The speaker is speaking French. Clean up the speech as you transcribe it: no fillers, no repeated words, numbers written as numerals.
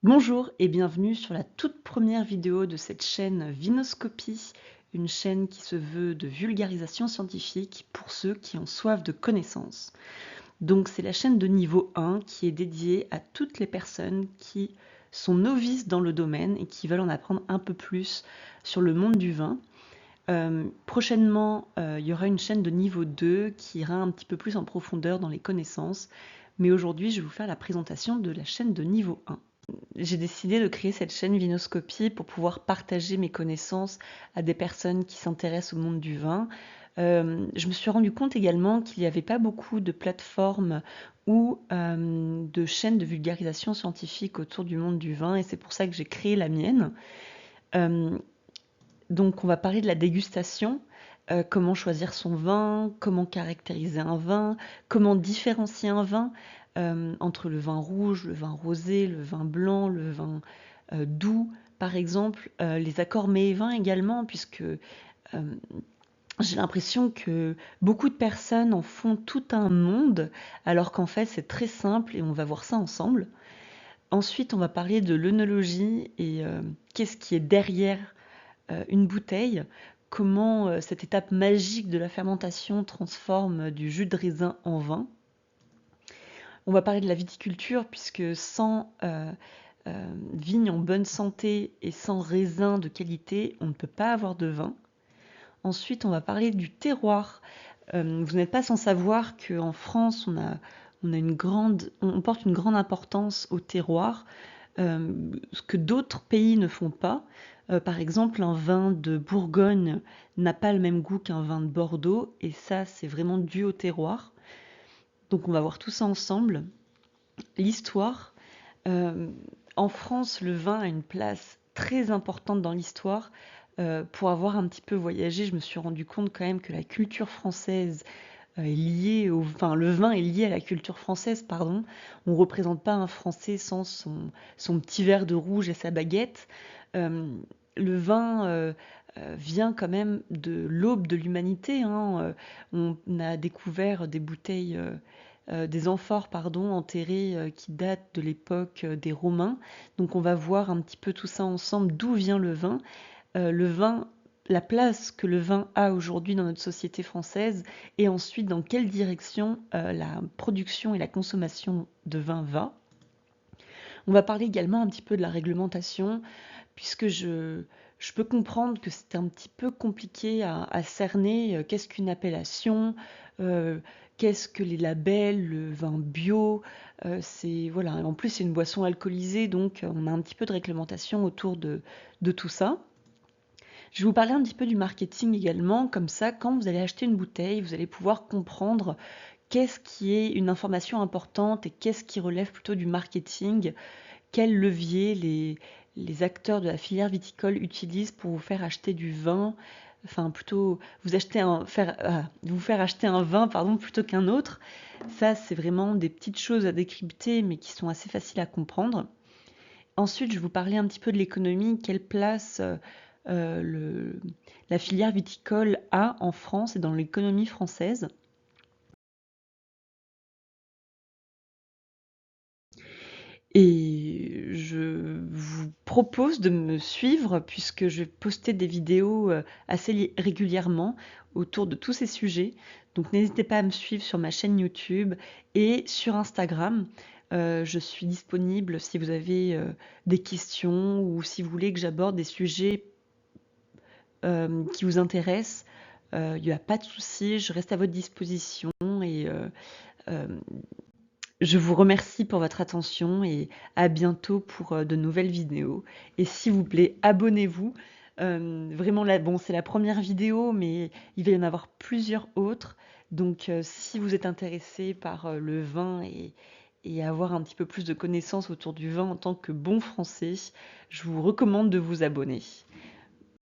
Bonjour et bienvenue sur la toute première vidéo de cette chaîne Vinoscopie, une chaîne qui se veut de vulgarisation scientifique pour ceux qui ont soif de connaissances. Donc c'est la chaîne de niveau 1 qui est dédiée à toutes les personnes qui sont novices dans le domaine et qui veulent en apprendre un peu plus sur le monde du vin. Prochainement, il y aura une chaîne de niveau 2 qui ira un petit peu plus en profondeur dans les connaissances, mais aujourd'hui je vais vous faire la présentation de la chaîne de niveau 1. J'ai décidé de créer cette chaîne Vinoscopie pour pouvoir partager mes connaissances à des personnes qui s'intéressent au monde du vin. Je me suis rendu compte également qu'il n'y avait pas beaucoup de plateformes ou de chaînes de vulgarisation scientifique autour du monde du vin et c'est pour ça que j'ai créé la mienne. Donc on va parler de la dégustation, comment choisir son vin, comment caractériser un vin, comment différencier un vin entre le vin rouge, le vin rosé, le vin blanc, le vin doux, par exemple, les accords mets et vins également, puisque j'ai l'impression que beaucoup de personnes en font tout un monde, alors qu'en fait c'est très simple et on va voir ça ensemble. Ensuite, on va parler de l'œnologie et qu'est-ce qui est derrière une bouteille, comment cette étape magique de la fermentation transforme du jus de raisin en vin. On va parler de la viticulture puisque sans vigne en bonne santé et sans raisin de qualité, on ne peut pas avoir de vin. Ensuite, on va parler du terroir. Vous n'êtes pas sans savoir qu'en France, on porte une grande importance au terroir, ce que d'autres pays ne font pas. Par exemple, un vin de Bourgogne n'a pas le même goût qu'un vin de Bordeaux, et ça, c'est vraiment dû au terroir. Donc on va voir tout ça ensemble. L'histoire. Euh, En France, le vin a une place très importante dans l'histoire. Pour avoir un petit peu voyagé, je me suis rendu compte quand même que la culture française est liée enfin, le vin est lié à la culture française, pardon. On ne représente pas un Français sans son petit verre de rouge et sa baguette. Euh, le vin vient quand même de l'aube de l'humanité, hein. On a découvert des bouteilles, des amphores, pardon, enterrées qui datent de l'époque des Romains. Donc on va voir un petit peu tout ça ensemble, d'où vient le vin, la place que le vin a aujourd'hui dans notre société française, et ensuite dans quelle direction la production et la consommation de vin va. On va parler également un petit peu de la réglementation, puisque je peux comprendre que c'est un petit peu compliqué à cerner qu'est-ce qu'une appellation, euh, qu'est-ce que les labels, le vin bio. C'est voilà. En plus, c'est une boisson alcoolisée, donc on a un petit peu de réglementation autour de tout ça. Je vais vous parler un petit peu du marketing également, comme ça, quand vous allez acheter une bouteille, vous allez pouvoir comprendre qu'est-ce qui est une information importante et qu'est-ce qui relève plutôt du marketing, quel levier les acteurs de la filière viticole utilisent pour vous faire acheter du vin, enfin plutôt vous faire acheter un vin pardon, plutôt qu'un autre. Ça, c'est vraiment des petites choses à décrypter, mais qui sont assez faciles à comprendre. Ensuite, je vais vous parler un petit peu de l'économie, quelle place la filière viticole a en France et dans l'économie française. Et je vous propose de me suivre puisque je vais poster des vidéos assez régulièrement autour de tous ces sujets. Donc n'hésitez pas à me suivre sur ma chaîne YouTube et sur Instagram. Je suis disponible si vous avez des questions ou si vous voulez que j'aborde des sujets qui vous intéressent. Il n'y a pas de souci, je reste à votre disposition et euh, je vous remercie pour votre attention et à bientôt pour de nouvelles vidéos. Et s'il vous plaît, abonnez-vous. Vraiment, là, bon, c'est la première vidéo, mais il va y en avoir plusieurs autres. Donc, si vous êtes intéressé par le vin et avoir un petit peu plus de connaissances autour du vin en tant que bon français, je vous recommande de vous abonner.